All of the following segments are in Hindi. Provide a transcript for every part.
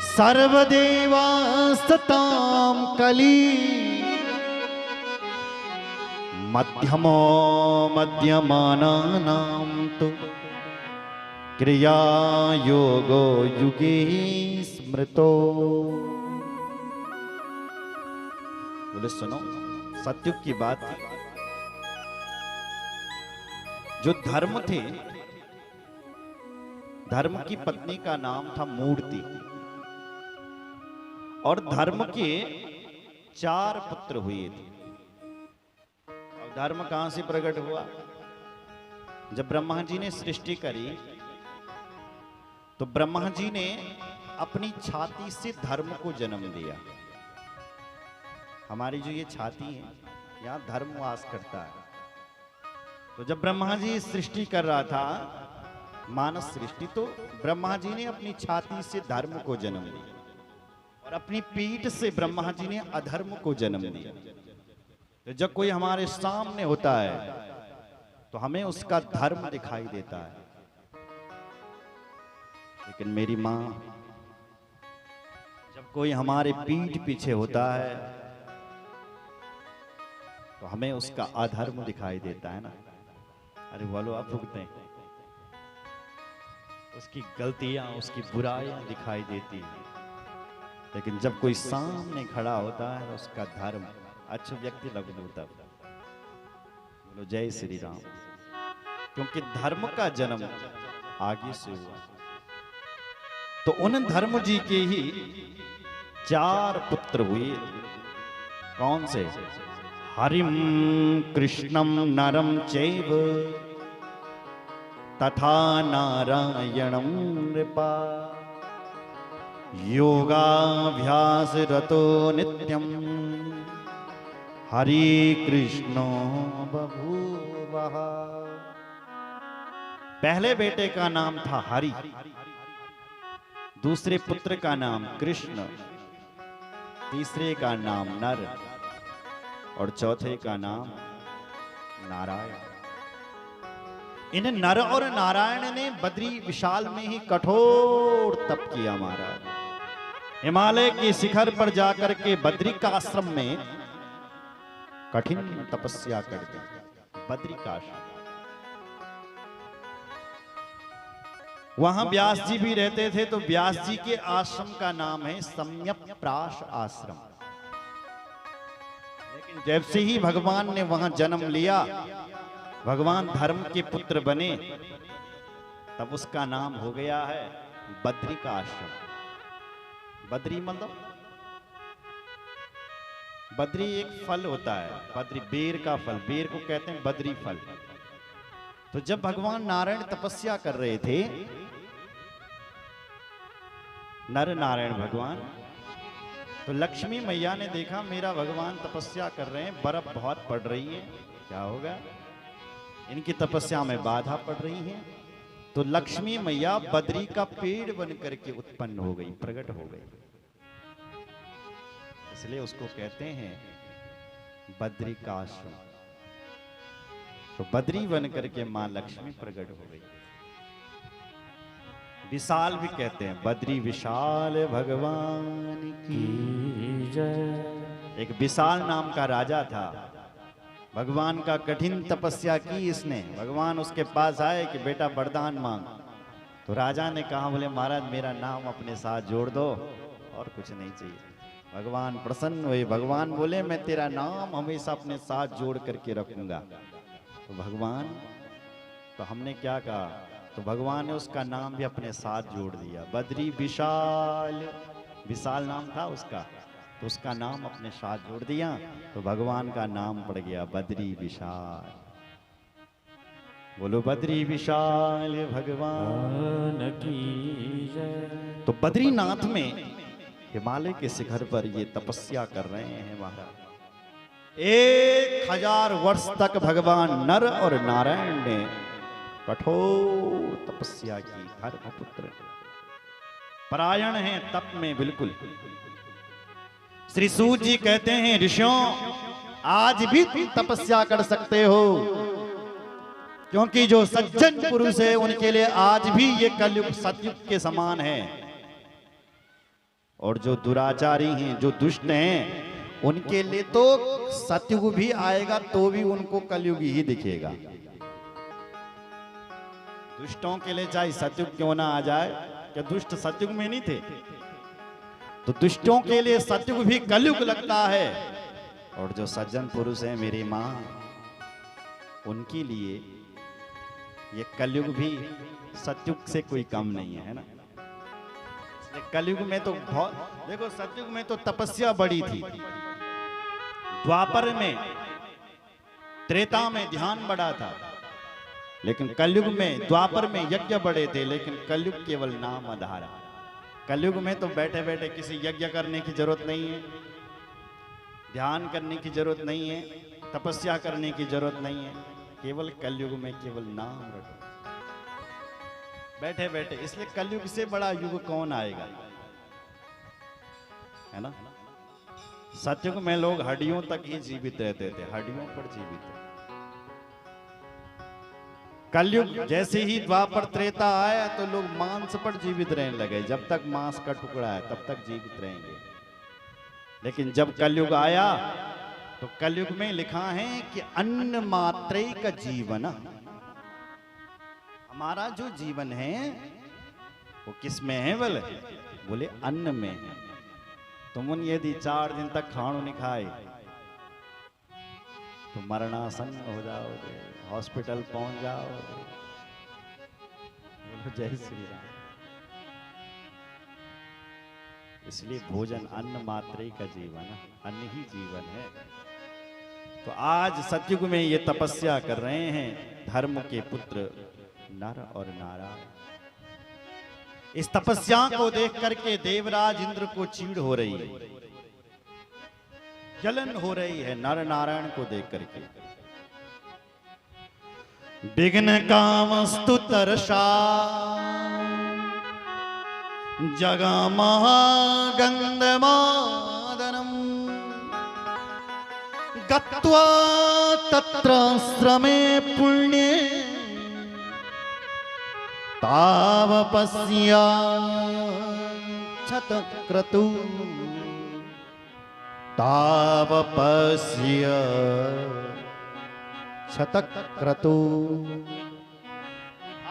सर्वदेवास्ततां कली मध्यमो मध्यमानानां तु क्रिया योगो युगे स्मृतो। बोले सुनो, सत्युग की बात थी। जो धर्म थे, धर्म की पत्नी का नाम था मूर्ति, और धर्म के 4 पुत्र हुए थे। और धर्म कहां से प्रकट हुआ? जब ब्रह्मा जी ने सृष्टि करी तो ब्रह्मा जी ने अपनी छाती से धर्म को जन्म दिया। हमारी जो ये छाती है, यहां धर्म वास करता है। तो जब ब्रह्मा जी सृष्टि कर रहा था, मानस सृष्टि, तो ब्रह्मा जी ने अपनी छाती से धर्म को जन्म दिया और अपनी पीठ से ब्रह्मा जी ने अधर्म को जन्म दिया। तो जब कोई हमारे सामने होता है तो हमें उसका धर्म दिखाई देता है। लेकिन मेरी मां, जब कोई हमारे पीठ पीछे होता है तो हमें उसका अधर्म दिखाई देता है ना। अरे बोलो, आप भुगते हैं, उसकी गलतियां, उसकी बुराइयां दिखाई देती हैं। लेकिन जब कोई सामने खड़ा होता है उसका धर्म, अच्छा व्यक्ति लगो तब बोलो जय श्री राम। क्योंकि धर्म का जन्म आगे से हुआ। तो उन धर्म जी के ही 4 पुत्र हुए। कौन से? हरिम कृष्णम नरम चैव तथा नारायणं नृपा योगाभ्यास रतो नित्यम हरि कृष्णो बभूवः। पहले बेटे का नाम था हरि, दूसरे पुत्र का नाम कृष्ण, तीसरे का नाम नर और चौथे का नाम नारायण। इन नर और नारायण ने बद्री विशाल में ही कठोर तप किया। महाराज हिमालय के शिखर पर जाकर के बद्री का आश्रम में कठिन तपस्या कर दी। बद्री का आश्रम, वहां व्यास जी भी रहते थे। तो व्यास जी के आश्रम का नाम है सम्यक्प्राश आश्रम। लेकिन जैसे ही भगवान ने वहां जन्म लिया, भगवान धर्म के पुत्र बने, तब उसका नाम हो गया है बद्री का आश्रम। बद्री मतलब, बद्री एक फल होता है, बद्री बेर का फल, बेर को कहते हैं बद्री फल। तो जब भगवान नारायण तपस्या कर रहे थे, नर नारायण भगवान, तो लक्ष्मी मैया ने देखा मेरा भगवान तपस्या कर रहे हैं, बर्फ बहुत पड़ रही है, क्या होगा, इनकी तपस्या में बाधा पड़ रही है। तो लक्ष्मी मैया बद्री का पेड़ बन करके उत्पन्न हो गई, प्रकट हो गई। इसलिए उसको कहते हैं बद्री का आश्रम। तो बद्री बन करके मां लक्ष्मी प्रकट हो गई। विशाल भी कहते हैं, बद्री विशाल भगवान की जय। एक विशाल नाम का राजा था, भगवान का कठिन तपस्या की इसने। भगवान उसके पास आए कि बेटा वरदान मांग। तो राजा ने कहा, बोले महाराज मेरा नाम अपने साथ जोड़ दो और कुछ नहीं चाहिए। भगवान प्रसन्न हुए। भगवान बोले मैं तेरा नाम हमेशा अपने साथ जोड़ करके रखूंगा। तो भगवान, तो हमने क्या कहा, तो भगवान ने उसका नाम भी अपने साथ जोड़ दिया, बद्री विशाल। विशाल नाम था उसका, तो उसका नाम अपने साथ जोड़ दिया। तो भगवान का नाम पड़ गया बद्री विशाल। बोलो बद्री विशाल भगवान की जय। तो बद्रीनाथ में हिमालय के शिखर पर ये तपस्या कर रहे हैं महाराज। 1000 वर्ष तक भगवान नर और नारायण ने कठोर तपस्या की। धर्मपुत्र परायण हैं तप में बिल्कुल। श्री सूत जी कहते हैं, ऋषियों आज भी तुम तपस्या कर सकते हो, क्योंकि जो सज्जन पुरुष है उनके लिए आज भी ये कलयुग सतयुग के समान है। और जो दुराचारी हैं, जो दुष्ट हैं, उनके लिए तो सतयुग भी आएगा तो भी उनको कलयुग ही दिखेगा। दुष्टों के लिए चाहे सतयुग क्यों ना आ जाए, क्या दुष्ट सतयुग में नहीं थे? तो दुष्टों के लिए सतयुग भी कलयुग लगता है, और जो सज्जन पुरुष हैं मेरी माँ, उनके लिए ये कलयुग भी सतयुग से कोई कम नहीं है, ना? कलयुग में तो बहुत, देखो सतयुग में तो तपस्या बड़ी थी, द्वापर में त्रेता में ध्यान बड़ा था, लेकिन कलयुग में, द्वापर में यज्ञ बड़े थे, लेकिन कलयुग केवल नाम आधार। कलयुग में तो बैठे बैठे किसी यज्ञ करने की जरूरत नहीं है, ध्यान करने की जरूरत नहीं है, तपस्या करने की जरूरत नहीं है, केवल कलयुग में केवल नाम रटो बैठे बैठे। इसलिए कलयुग से बड़ा युग कौन आएगा, है ना? सतयुग में लोग हड्डियों तक ही जीवित रहते थे, हड्डियों पर जीवित है। कलयुग जैसे ही द्वापर त्रेता आया तो लोग मांस पर जीवित रहने लगे, जब तक मांस का टुकड़ा है तब तक जीवित रहेंगे। लेकिन जब कलयुग आया तो कलयुग में लिखा है कि अन्न मात्रे का जीवन, हमारा जो जीवन है वो किस में है? बोले अन्न में है। तुम यदि 4 दिन तक खाना नहीं खाए तो मरणासन्न हो जाओगे, हॉस्पिटल पहुंच जाओगे। बोलो जय श्री राम। इसलिए भोजन अन्न मात्रे का जीवन, अन्न ही जीवन है। तो आज सतयुग में ये तपस्या कर रहे हैं धर्म के पुत्र नर और नारायण। इस तपस्या को देख करके देवराज इंद्र को चीड़ हो रही है, जलन हो रही है नर नारायण को देख करके। विघ्न कामस्तु तरसा जगामा गंधमादनम गत्वा तत्र श्रमे पुण्ये तावपस्या क्षतक्रतु तावपस्य क्षतक्रतु।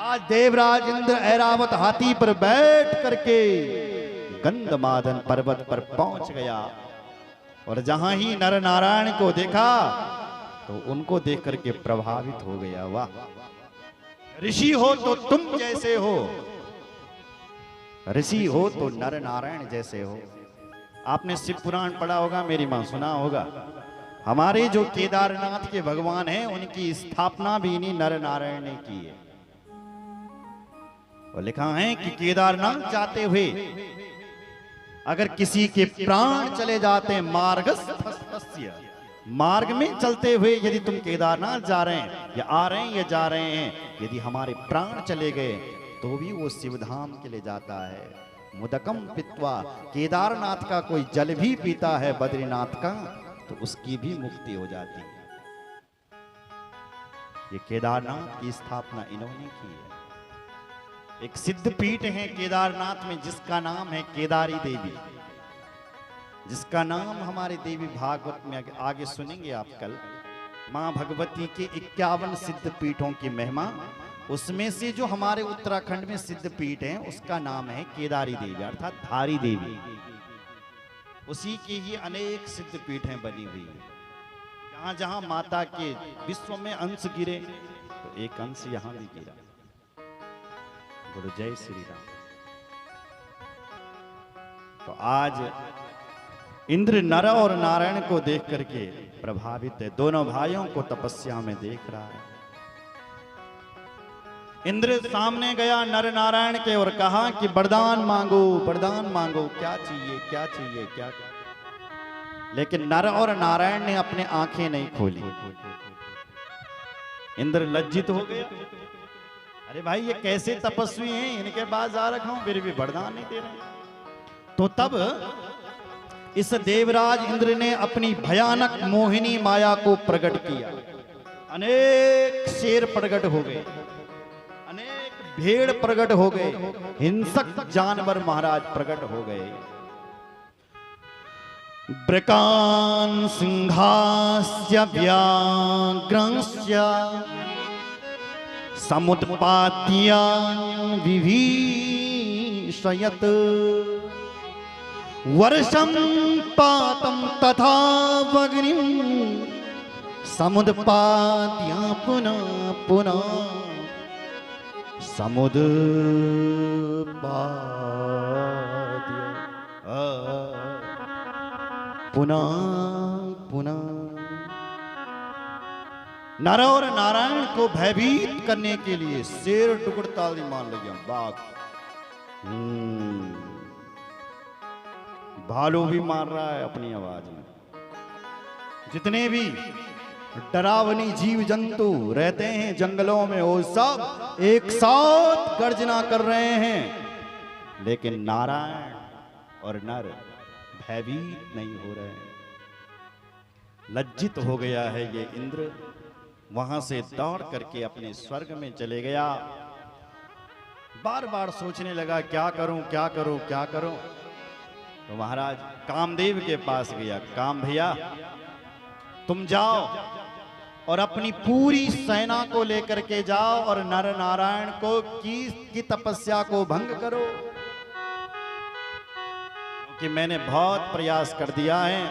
आज देवराज इंद्र ऐरावत हाथी पर बैठ करके गंधमादन पर्वत पर पहुंच गया, और जहां ही नर नारायण को देखा तो उनको देख करके प्रभावित हो गया। वाह, ऋषि हो तो तुम जैसे हो, ऋषि हो तो नर नारायण जैसे हो। आपने शिव पुराण पढ़ा होगा, मेरी मां सुना होगा। हमारे जो केदारनाथ के भगवान हैं उनकी स्थापना भी इन्हीं नर नारायण ने की है। और लिखा है कि केदारनाथ जाते हुए अगर किसी के प्राण चले जाते हैं, मार्गस्थस्य, मार्ग में चलते हुए यदि तुम केदारनाथ जा रहे हैं या आ रहे हैं या जा रहे हैं, यदि हमारे प्राण चले गए तो भी वो शिवधाम के लिए जाता है। मुदकम पित्वा, केदारनाथ का कोई जल भी पीता है बद्रीनाथ का तो उसकी भी मुक्ति हो जाती है। ये केदारनाथ की स्थापना इन्होंने की है। एक सिद्ध पीठ है केदारनाथ में जिसका नाम है केदारी देवी, जिसका नाम हमारे देवी भागवत में आगे सुनेंगे आप कल। मां भगवती के 51 सिद्ध पीठों की महिमा, उसमें से जो हमारे उत्तराखंड में सिद्ध पीठ है उसका नाम है केदारी देवी अर्थात धारी देवी। उसी की ही अनेक सिद्ध पीठें बनी हुई है। जहां जहां माता के विश्व में अंश गिरे तो एक अंश यहां भी गिरा। बोलो जय श्री राम। तो आज इंद्र नर और नारायण को देख करके प्रभावित है, दोनों भाइयों को तपस्या में देख रहा है। इंद्र सामने गया नर नारायण के और कहा कि वरदान मांगो, वरदान मांगो, क्या चाहिए क्या चाहिए क्या। लेकिन नर और नारायण ने अपने आंखें नहीं खोली। इंद्र लज्जित हो गया, अरे भाई ये कैसे तपस्वी हैं, इनके पास जा रखा हूं फिर भी वरदान नहीं दे रहे। तो तब इस देवराज इंद्र ने अपनी भयानक मोहिनी माया को प्रकट किया। अनेक शेर प्रकट हो गए, अनेक भेड़ प्रकट हो गए, हिंसक जानवर महाराज प्रकट हो गए। ब्रकान् सिंहास्य व्याघ्रस्य समुत्पात्य विभीषयत् वर्षं पातं तथा अग्निं समुत्पात्य पुनः पुनः पुनः पुनः। नर और नारायण को भयभीत करने के लिए शेर टुकड़ ताली मान लिया। बाघ भालू भी मार रहा है अपनी आवाज में। जितने भी डरावनी जीव जंतु रहते हैं जंगलों में वो सब एक साथ गर्जना कर रहे हैं, लेकिन नारायण और नर भयभीत नहीं हो रहे हैं। लज्जित हो गया है ये इंद्र, वहां से दौड़ करके अपने स्वर्ग में चले गया। बार बार सोचने लगा क्या करूं क्या करूं क्या करूं। तो महाराज कामदेव के पास गया। काम भैया तुम जाओ और अपनी पूरी सेना को लेकर के जाओ और नर नारायण की तपस्या को भंग करो, क्योंकि मैंने बहुत प्रयास कर दिया है,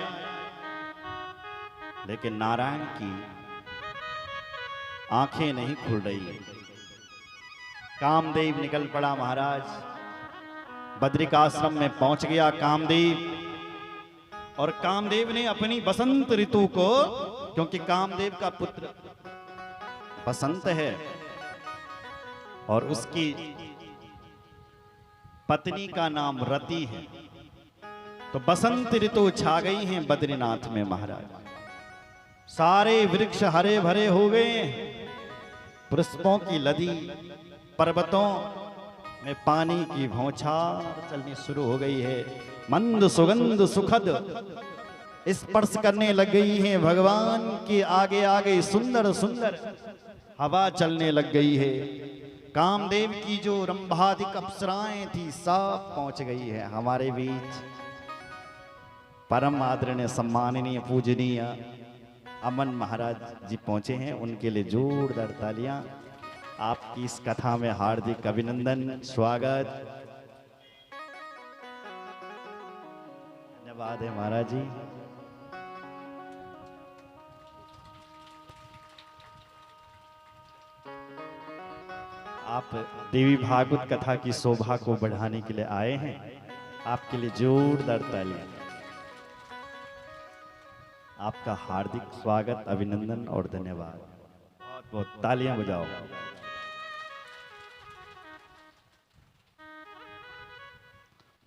लेकिन नारायण की आंखें नहीं खुल रही। कामदेव निकल पड़ा महाराज। बद्रिकाश्रम में पहुंच गया कामदेव, और कामदेव ने अपनी बसंत ऋतु को, क्योंकि कामदेव का पुत्र बसंत है और उसकी पत्नी का नाम रति है, तो बसंत ऋतु छा गई हैं बद्रीनाथ में महाराज। सारे वृक्ष हरे भरे हो गए, पुष्पों की लदी, पर्वतों में पानी की भौछार चलनी शुरू हो गई है। मंद सुगंध सुखद स्पर्श करने लग गई है। भगवान के आगे आगे सुंदर सुंदर हवा चलने लग गई है। कामदेव की जो रंभादिक अप्सराएं थी सब पहुंच गई है हमारे बीच। परम आदरणीय सम्माननीय पूजनीय अमन महाराज जी पहुंचे हैं, उनके लिए जोरदार तालियां। आपकी इस कथा में हार्दिक अभिनंदन, स्वागत, धन्यवाद है महाराज जी। आप देवी भागवत कथा की शोभा को बढ़ाने के लिए आए हैं, आपके लिए जोरदार तालियां। आपका हार्दिक स्वागत, अभिनंदन और धन्यवाद। बहुत बहुत तालियां बजाओ।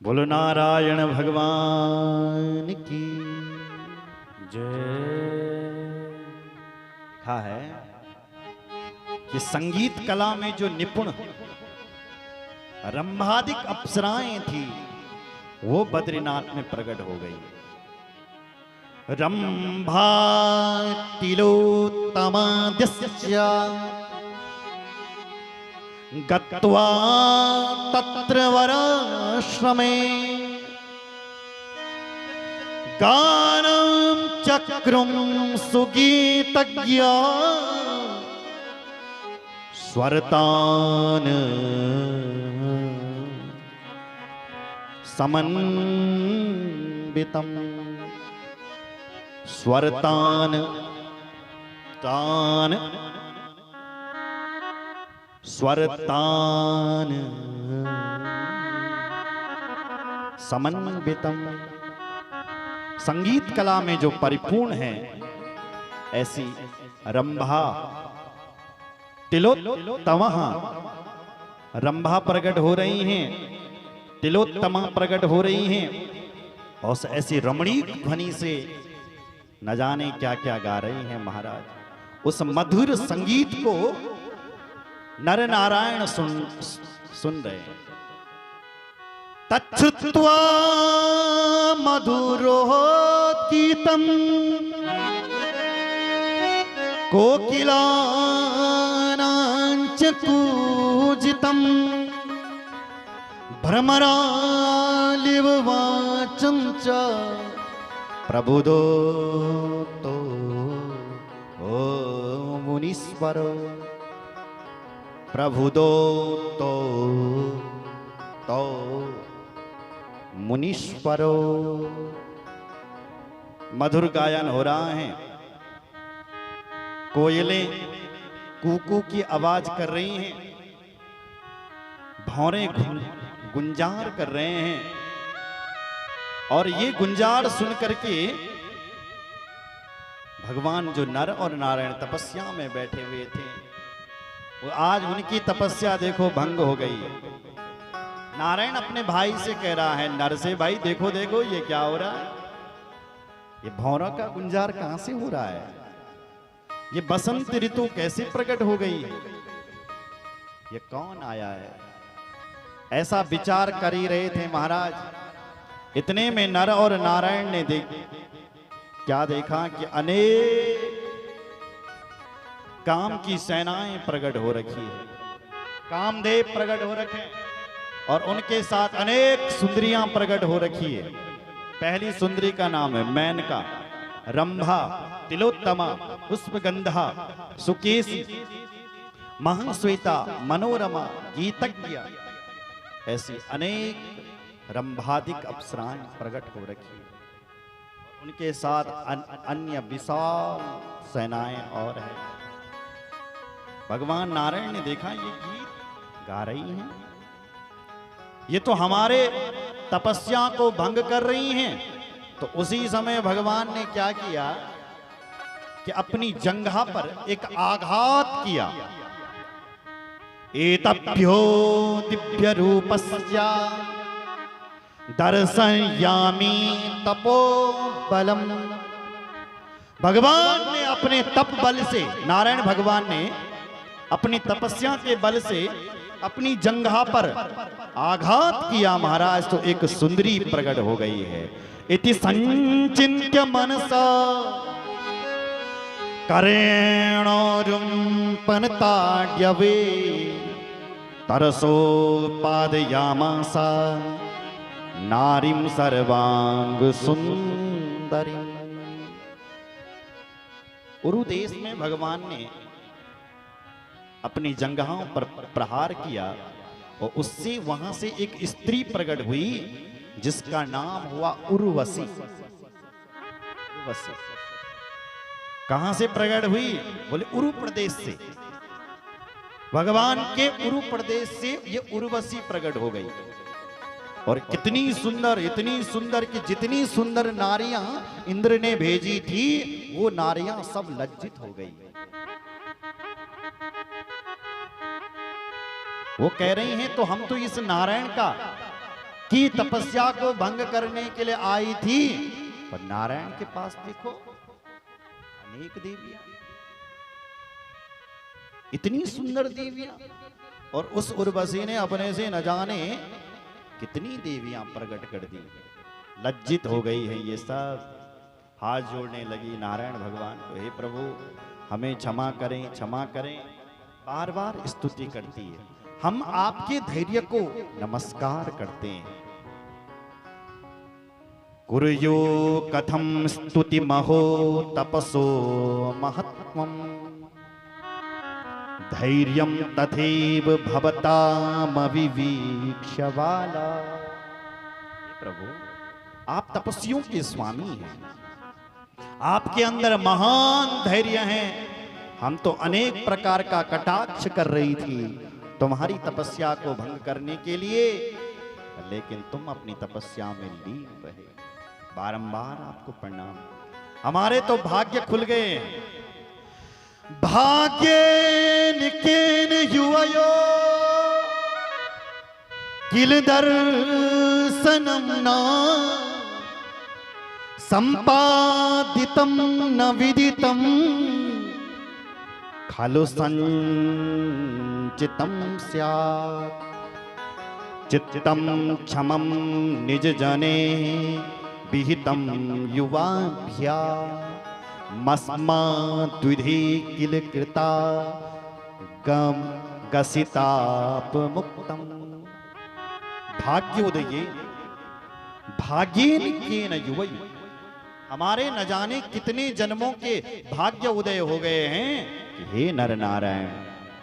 बोलो नारायण भगवान की जय। लिखा है कि संगीत कला में जो निपुण रंभादिक अप्सराएं थी वो बद्रीनाथ में प्रकट हो गई। रंभा तिलोत्तमाद्यस्य गत्वा तत्र वराश्रमे गानं चक्रुं सुगीतज्ञा स्वरतान समन्वितम् स्वरतान तान स्वरतान समन्वितम्। संगीत कला में जो परिपूर्ण है ऐसी रंभा तिलोत्तमा रंभा प्रकट हो रही हैं, तिलोत्तमा प्रकट हो रही हैं, और ऐसी रमणीक ध्वनि से न जाने क्या क्या गा रही हैं महाराज। उस मधुर संगीत को नर नारायण सुन रहे हैं। तच्छ्रुत्वा मधुरोद्गीतम् कोकिलानाञ्च कूजितम् भ्रमरालिव वाचं च प्रबुदो तो ओ मुनीश्वरो, प्रबुदो तो मुनीश्वरो। मधुर गायन हो रहा है, कोयलें कूकू की आवाज कर रही हैं, भौरे गुंजार कर रहे हैं, और ये गुंजार सुन करके भगवान जो नर और नारायण तपस्या में बैठे हुए थे, वो आज उनकी तपस्या देखो भंग हो गई है। नारायण अपने भाई से कह रहा है, नर से, भाई देखो देखो ये क्या हो रहा है, ये भौरों का गुंजार कहां से हो रहा है, ये बसंत ऋतु कैसे प्रकट हो गई, ये कौन आया है। ऐसा विचार कर ही रहे थे महाराज। इतने में नर और नारायण ने क्या देखा कि अनेक काम की सेनाएं प्रकट हो रखी है, कामदेव प्रकट हो रखे और उनके साथ अनेक सुंदरियां प्रकट हो रखी है। पहली सुंदरी का नाम है मेनका, रंभा, तिलोत्तमा, पुष्पगंधा, सुकेशी, महाश्वेता, मनोरमा, गीतज्ञ, ऐसी अनेक रंभादिक अप्सराएं प्रकट हो रखी है। उनके साथ अन्य विशाल सेनाएं और है। भगवान नारायण ने देखा ये गीत गा रही हैं, ये तो हमारे तपस्या को भंग कर रही हैं। तो उसी समय भगवान ने क्या किया कि अपनी जंघा पर एक आघात किया। एतभ्यो दिव्य रूपस्या दर्शयामि तपो बलम। भगवान ने अपने तप बल से, नारायण भगवान ने अपनी तपस्या के बल से अपनी जंघा पर आघात किया महाराज, तो एक सुंदरी प्रकट हो गई है। इति संचिन्त्य मनसा करेणोरुम्पनताड्यवे तरसोपादयामासा नारीं सर्वांग सुंदरी। उरु देश में भगवान ने अपनी जंघाओं पर प्रहार किया और उससे वहां से एक स्त्री प्रकट हुई जिसका नाम हुआ उर्वशी। उर्वशी कहां से प्रकट हुई? बोले उरु प्रदेश से। भगवान के उरु प्रदेश से ये उर्वशी प्रकट हो गई। और कितनी सुंदर, इतनी सुंदर कि जितनी सुंदर नारियां इंद्र ने भेजी थी वो नारियां सब लज्जित हो गई। वो कह रही हैं तो हम तो इस नारायण की तपस्या को भंग करने के लिए आई थी, पर नारायण के पास देखो अनेक देवियां, इतनी सुंदर देवियां, और उस उर्वशी ने अपने से न जाने कितनी देवियां प्रकट कर दी। लज्जित हो गई है ये सब। हाथ जोड़ने लगी नारायण भगवान को, हे प्रभु हमें क्षमा करें, क्षमा करें। बार बार स्तुति करती है। हम आपके धैर्य को नमस्कार करते हैं। कुर्यो कथम स्तुति महो तपसो महत्वम धैर्यं तथैव भवताम विवीक्ष्य बाला। प्रभु आप तपस्वियों के स्वामी हैं, आपके अंदर महान धैर्य है। हम तो अनेक प्रकार का कटाक्ष कर रही थी तुम्हारी तपस्या को भंग करने के लिए, लेकिन तुम अपनी तपस्या में लीन रहे। बारंबार आपको प्रणाम। हमारे तो भाग्य खुल गए। भाग्येन केन युवयो किल दर्शनम न संपादितम न विदितम खलु संचितम स्यात् चित्तम क्षमं निज जने विहितम युवाभ्या मस्माद्विधि किल कृता गम गसिताप मुक्तम। भाग्योदये भाग्येन केन युवयो, हमारे न जाने कितने जन्मों के भाग्य उदय हो गए हैं कि हे नर नारायण,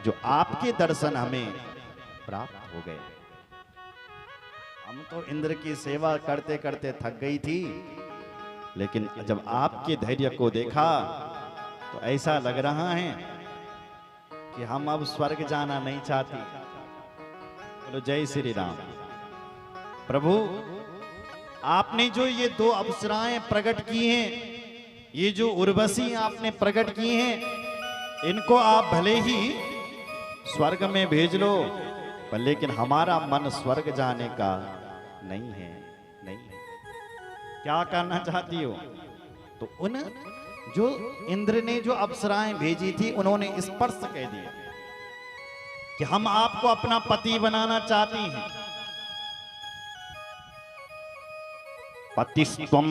जो आपके दर्शन हमें प्राप्त हो गए। हम तो इंद्र की सेवा करते करते थक गई थी, लेकिन जब आपके धैर्य को देखा तो ऐसा लग रहा है कि हम अब स्वर्ग जाना नहीं चाहती। बोलो जय श्री राम। प्रभु, आपने जो ये दो अप्सराएं प्रकट की हैं, ये जो उर्वशी आपने प्रकट की हैं, इनको आप भले ही स्वर्ग में भेज लो, पर लेकिन हमारा मन स्वर्ग जाने का नहीं है, नहीं है। क्या करना चाहती हो? तो उन जो इंद्र ने जो अप्सराएं भेजी थी, उन्होंने स्पर्श कह दिया कि हम आपको अपना पति बनाना चाहती हैं। पतिस्त्वं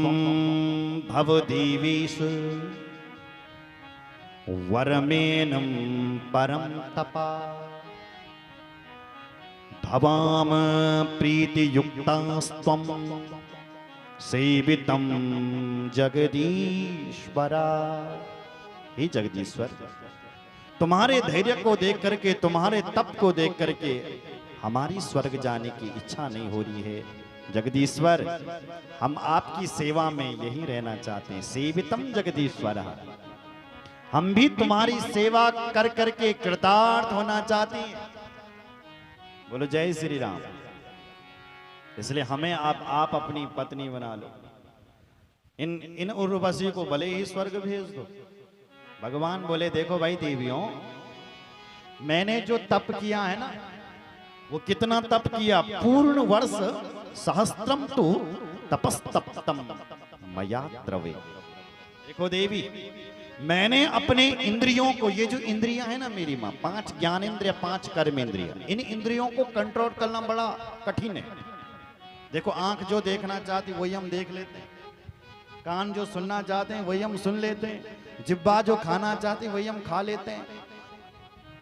भवदेवेश वरमेनं परम तपा भवाम प्रीतियुक्तास्त्वं सेवितं जगदीश्वरा। हे जगदीश्वर, तुम्हारे धैर्य को देख करके, तुम्हारे तप को देख करके हमारी स्वर्ग जाने की इच्छा नहीं हो रही है। जगदीश्वर, हम आपकी सेवा में यही रहना चाहते हैं। सेवितम जगदीश्वर, हम भी तुम्हारी सेवा कर करके कृतार्थ होना चाहते हैं। बोलो जय श्री राम। इसलिए हमें आप अपनी पत्नी बना लो। इन उर्वशी को भले ही स्वर्ग भेज दो। भगवान बोले देखो भाई देवियों, मैंने जो तप किया है ना, वो कितना तप किया, पूर्ण वर्ष सहस्त्रम तो तपस्तप्तम मया द्रवे। देखो देवी, मैंने अपने इंद्रियों को, ये जो इंद्रियां है ना मेरी माँ, 5 ज्ञान इंद्रिय, 5 कर्म इंद्रिय, इन इंद्रियों को कंट्रोल करना बड़ा कठिन है। देखो, आंख जो देखना चाहती वही हम देख लेते हैं, कान जो सुनना चाहते हैं वही हम सुन लेते हैं, जिह्वा जो खाना चाहती वही हम खा लेते हैं।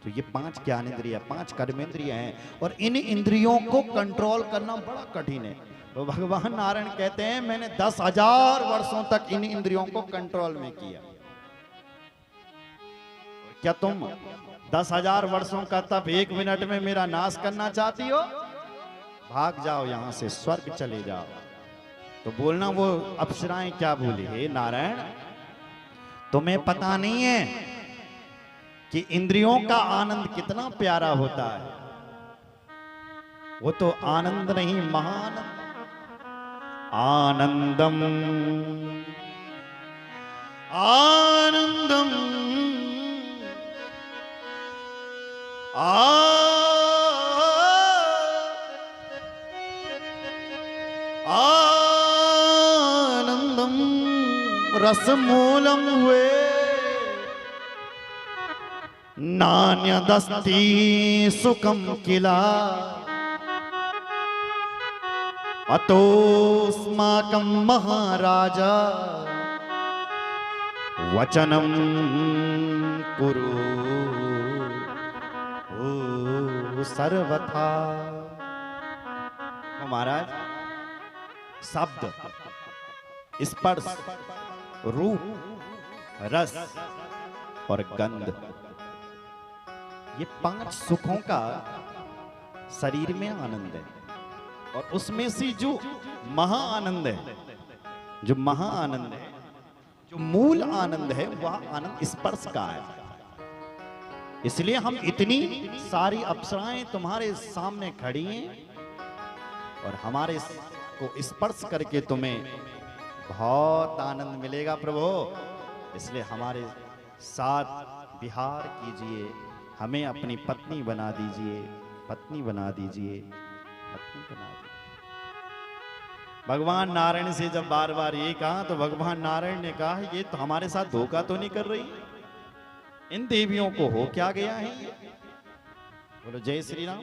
तो ये 5 ज्ञान इंद्रिय, 5 कर्म इंद्रिय हैं, और इन इंद्रियों को कंट्रोल करना बड़ा कठिन है। तो भगवान नारायण कहते हैं मैंने 10,000 वर्षों तक इन इंद्रियों को कंट्रोल में किया। क्या तुम 10,000 वर्षों का तप 1 मिनट में मेरा नाश करना चाहती हो? भाग जाओ यहां से, स्वर्ग चले जाओ। तो बोलना वो अप्सराएं क्या बोली, हे नारायण, तुम्हें पता नहीं है कि इंद्रियों का आनंद कितना प्यारा होता है। वो तो आनंद नहीं, महानंद। आनंदम आनंदम आनंदम रसमूलम हुए नान्यदस्ति सुखम किला अतोस्माकं महाराजा वचनम कुरु सर्वथा। महाराज, शब्द, स्पर्श, रूप, रस और गंध, ये 5 सुखों का शरीर में आनंद है। और उसमें से जो महा आनंद है, जो महा आनंद है, जो मूल आनंद है, वह आनंद स्पर्श का है। इसलिए हम इतनी सारी अप्सराएं तुम्हारे सामने खड़ी हैं और हमारे को स्पर्श करके तुम्हें बहुत आनंद मिलेगा प्रभु। इसलिए हमारे साथ विहार कीजिए, हमें अपनी पत्नी बना दीजिए, पत्नी बना दीजिए, पत्नी बना दीजिए। भगवान नारायण से जब बार बार ये कहा तो भगवान नारायण ने कहा ये तो हमारे साथ धोखा तो नहीं कर रही, इन देवियों को हो क्या गया है ये? बोलो जय श्री राम।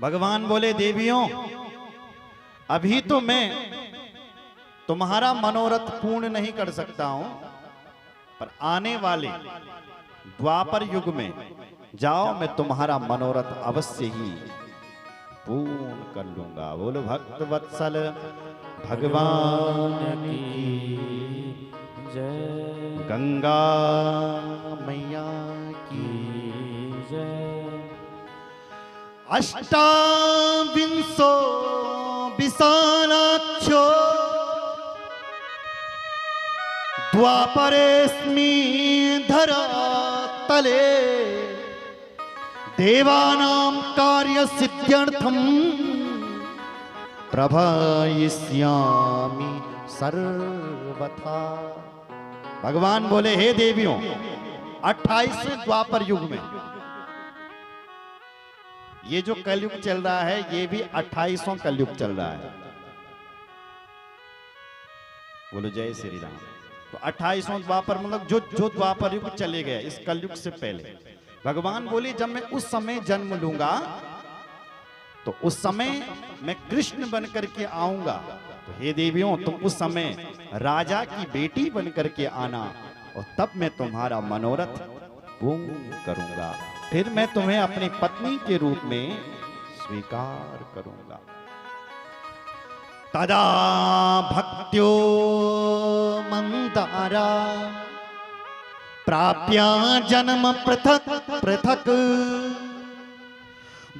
भगवान बोले देवियों, अभी तो मैं तुम्हारा मनोरथ पूर्ण नहीं कर सकता हूं, पर आने वाले द्वापर युग में जाओ, मैं तुम्हारा मनोरथ अवश्य ही पूर्ण कर लूंगा। बोलो भक्त वत्सल भगवान की जय। गंगा मैया की जय। अष्टाविंशो विशालाक्षो द्वापरेऽस्मिन् धरातले देवानां कार्यसिद्ध्यर्थं प्रभायिष्यामि सर्वथा। भगवान बोले, हे देवियों, 28वें द्वापर युग में, ये जो कलयुग चल रहा है ये भी 28वां कलयुग चल रहा है। बोलो जय श्री राम। तो 28वां द्वापर मतलब जो द्वापर युग चले गए इस कलयुग से पहले, भगवान बोले जब मैं उस समय जन्म लूंगा तो उस समय मैं कृष्ण बनकर के आऊंगा। तो हे देवियों, तुम उस समय राजा की बेटी बनकर के आना और तब मैं तुम्हारा मनोरथ पूर्ण करूंगा। फिर मैं तुम्हें अपनी पत्नी के रूप में स्वीकार करूंगा। तदा भक्त्यो मंदारा प्राप्या जन्म पृथक पृथक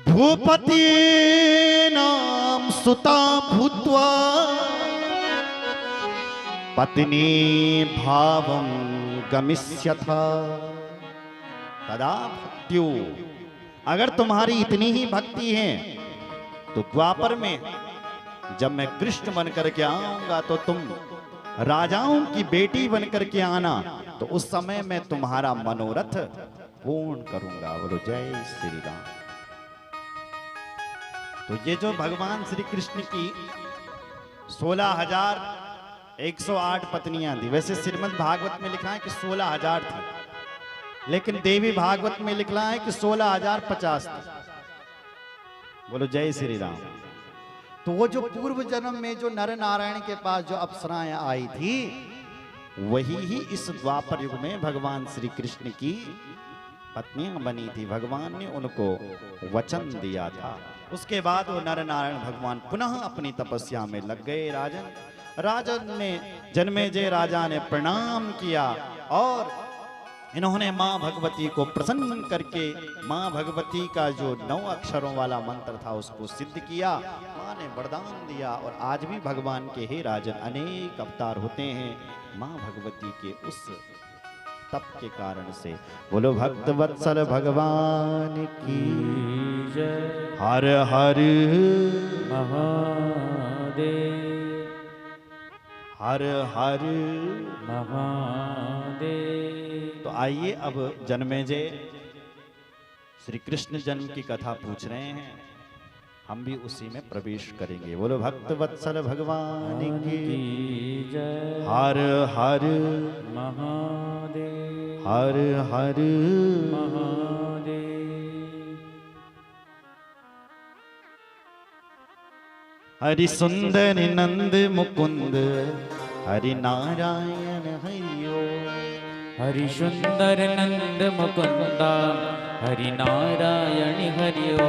भूपति नाम सुता भूत्वा पत्नी भावं गमिष्यथा। तदा भक्त्यो, अगर तुम्हारी इतनी ही भक्ति है तो द्वापर में जब मैं कृष्ण बनकर के आऊंगा तो तुम राजाओं की बेटी बनकर के आना, तो उस समय मैं तुम्हारा मनोरथ पूर्ण करूंगा। बोलो जय श्री राम। तो ये जो भगवान श्री कृष्ण की 16,108 पत्नियां थी, वैसे श्रीमद् भागवत में लिखा है कि 16,000 थी, लेकिन देवी भागवत में लिखा है कि 16,050 थी। बोलो जय श्री राम। तो वो जो पूर्व जन्म में जो नर नारायण के पास जो अप्सराएं आई थी, वही ही इस द्वापर युग में भगवान श्री कृष्ण की पत्नियां बनी थी। भगवान ने उनको वचन दिया था। उसके बाद वो नर नारायण भगवान पुनः अपनी तपस्या में लग गए। राजन ने, जन्मेजय राजा ने प्रणाम किया और इन्होंने मां भगवती को प्रसन्न करके मां भगवती का जो 9 अक्षरों वाला मंत्र था उसको सिद्ध किया। मां ने वरदान दिया और आज भी भगवान के हे राजन अनेक अवतार होते हैं मां भगवती के उस तप के कारण से। बोलो भक्त वत्सल भगवान की जय। हर हर महादेव। हर हर महादेव। तो आइए अब जन्मेजय श्री कृष्ण जन्म की कथा पूछ रहे हैं, हम भी उसी में प्रवेश करेंगे। बोलो भक्त वत्सल भगवान की जय। हर हर महादेव। हर हर महादेव। हरि सुंदर नंद मुकुंद हरि नारायण हरिओ। हरि सुंदर नंद मुकुंदा हरि नारायण हरिओ।